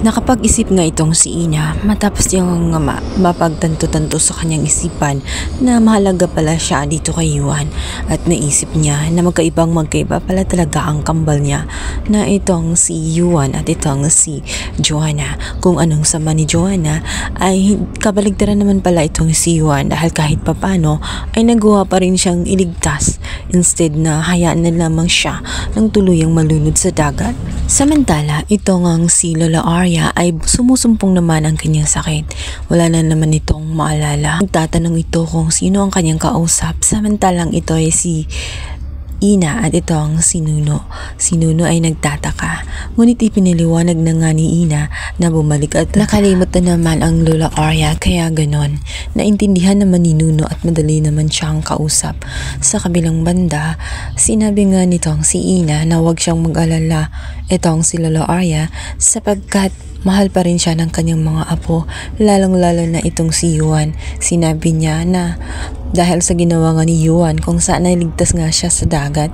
Nakapag-isip nga itong si Ina matapos niyang mapagtanto-tanto sa kanyang isipan na mahalaga pala siya dito kay Yuan, at naisip niya na magkaiba pala talaga ang kambal niya na itong si Yuan at itong si Joanna. Kung anong sama ni Joanna ay kabaligtaran naman pala itong si Yuan, dahil kahit papano ay nagawa pa rin siyang iligtas instead na hayaan na lamang siya ng tuluyang malunod sa dagat. Samantala, ito ngang si Lola Arya ay sumusumpong naman ang kanyang sakit. Wala na naman itong maalala. Nagtatanong ito kung sino ang kanyang kausap, samantalang ito ay si Ina at itong si Nuno. Si Nuno ay nagtataka, ngunit ipiniliwanag na nga ni Ina na bumalik at nakalimot na naman ang Lola Arya, kaya ganon. Naintindihan naman ni Nuno at madali naman siyang kausap. Sa kabilang banda, sinabi nga nitong si Ina na huwag siyang mag-alala itong si Lola Arya sapagkat mahal pa rin siya ng kanyang mga apo, lalong-lalo na itong si Yuan. Sinabi niya na dahil sa ginawa nga ni Yuan kung saan naligtas nga siya sa dagat,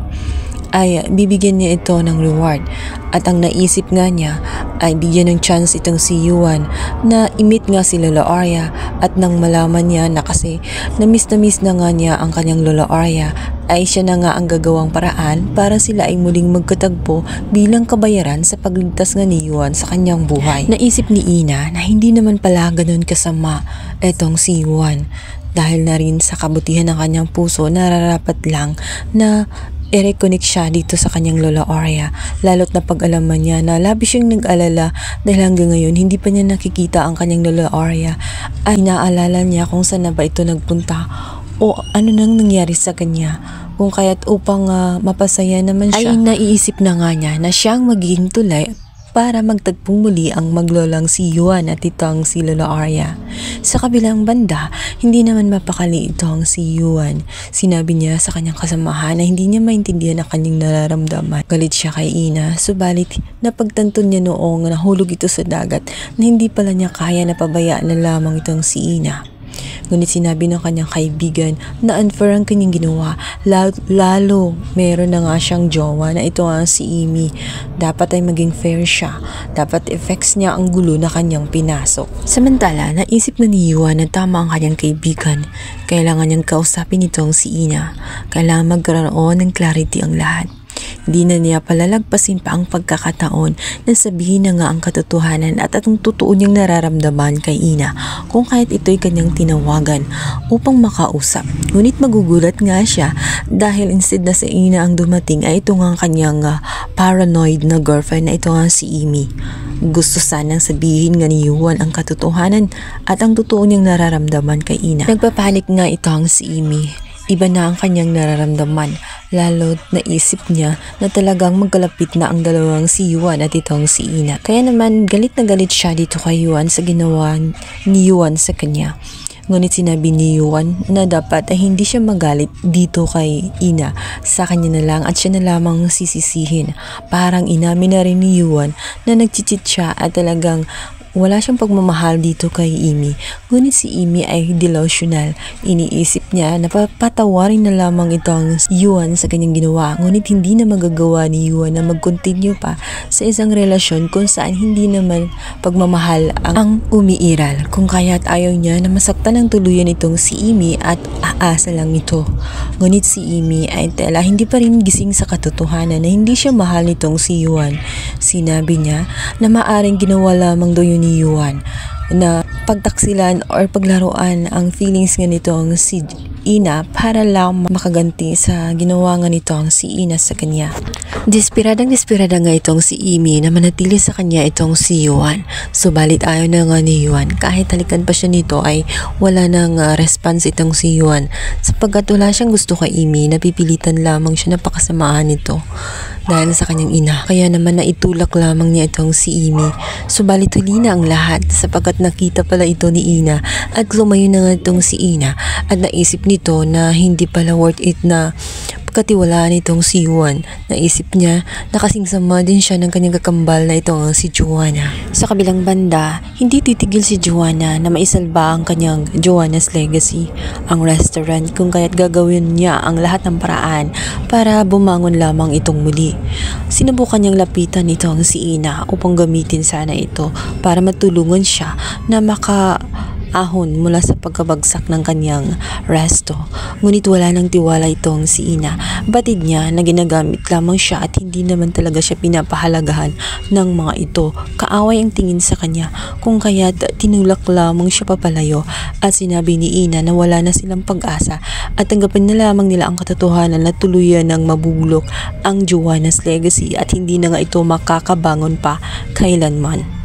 ay bibigyan niya ito ng reward. At ang naisip nga niya ay bigyan ng chance itong si Yuan na i-meet nga si Lola Arya, at nang malaman niya na kasi na-miss na nga niya ang kanyang Lola Arya, ay siya na nga ang gagawang paraan para sila ay muling magkatagpo bilang kabayaran sa pagligtas nga ni Yuan sa kanyang buhay. Naisip ni Ina na hindi naman pala ganun kasama itong si Yuan, dahil na rin sa kabutihan ng kanyang puso nararapat lang na i-reconnect siya dito sa kanyang Lola Arya, lalo't na pag-alaman niya na labis siyang nag-alala dahil hanggang ngayon hindi pa niya nakikita ang kanyang Lola Arya. Ay inaalala niya kung saan na ba ito nagpunta o ano nang nangyari sa kanya, kung kaya't upang mapasaya naman siya ay naiisip na nga niya na siyang magiging tulay para magtagpong muli ang maglolang si Yuan at itong si Lola Arya. Sa kabilang banda, hindi naman mapakali itong si Yuan. Sinabi niya sa kanyang kasamahan na hindi niya maintindihan ang kanyang nararamdaman. Galit siya kay Ina, subalit napagtanto niya noong nahulog ito sa dagat na hindi pala niya kaya na pabayaan na lamang itong si Ina. Ngunit sinabi ng kanyang kaibigan na unfair ang kanyang ginawa, lalo meron na nga siyang jowa na ito nga si Amy. Dapat ay maging fair siya, dapat effects niya ang gulo na kanyang pinasok. Samantala, naisip na ni Yuan na tama ang kanyang kaibigan. Kailangan niyang kausapin itong si Ina. Kailangan magkaroon ng clarity ang lahat. Di na niya palalagpasin pa ang pagkakataon na sabihin na nga ang katotohanan at atong totoo niyang nararamdaman kay Ina, kung kahit ito'y kanyang tinawagan upang makausap. Ngunit magugulat nga siya dahil instead na sa Ina ang dumating ay ito nga ang kanyang paranoid na girlfriend na ito nga si Amy. Gusto sanang sabihin nga ni Yuan ang katotohanan at ang totoo niyang nararamdaman kay Ina. Nagpapanik nga ito ang si Amy. Iba na ang kanyang nararamdaman, lalo't naisip niya na talagang magkalapit na ang dalawang si Yuan at itong si Ina. Kaya naman galit na galit siya dito kay Yuan sa ginawa ni Yuan sa kanya. Ngunit sinabi ni Yuan na dapat ay hindi siya magalit dito kay Ina, sa kanya na lang at siya na lamang sisisihin. Parang inamin na rin ni Yuan na nagchichit siya at talagang wala siyang pagmamahal dito kay Amy. Ngunit si Amy ay delusional. Iniisip niya na papatawarin na lamang itong Yuan sa kanyang ginawa. Ngunit hindi na magagawa ni Yuan na mag-continue pa sa isang relasyon kung saan hindi naman pagmamahal ang umiiral. Kung kaya't ayaw niya na masaktan ng tuluyan itong si Amy at aasa lang ito. Ngunit si Amy ay tela hindi pa rin gising sa katotohanan na hindi siya mahal nitong si Yuan. Sinabi niya na maaring ginawa lamang daw yun ni Yuan na pagtaksilan or paglaruan ang feelings nga nitong si Ina para lang makaganti sa ginawa nga nitong si Ina sa kanya. Desperada nga itong si Amy na manatili sa kanya itong si Yuan. Subalit ayaw na nga ni Yuan. Kahit halikan pa siya nito ay wala nang response itong si Yuan, sapagkat wala siyang gusto kay Amy. Napipilitan lamang siya na pakasamahan nito dahil sa kanyang ina. Kaya naman naitulak lamang niya itong si Amy. Subalit huli na ang lahat sapagkat nakita pala ito ni Ina at lumayo na nga itong si Ina at naisip nito na hindi pala worth it na pagkatiwalaan nitong si Yuan. Naisip niya na kasing sama din siya ng kanyang kakambal na itong si Joanna. Sa kabilang banda, hindi titigil si Joanna na maisalba ang kanyang Joanna's Legacy, ang restaurant, kung kaya't gagawin niya ang lahat ng paraan para bumangon lamang itong muli. Sinubukan niyang lapitan itong si Ina upang gamitin sana ito para matulungan siya na ahon mula sa pagkabagsak ng kanyang resto. Ngunit wala nang tiwala itong si Ina. Batid niya na ginagamit lamang siya at hindi naman talaga siya pinapahalagahan ng mga ito. Kaaway ang tingin sa kanya, kung kaya't tinulak lamang siya papalayo at sinabi ni Ina na wala na silang pag-asa at tanggapin na lamang nila ang katotohanan na tuluyan ng mabubulok ang Joanna's Legacy at hindi na nga ito makakabangon pa kailanman.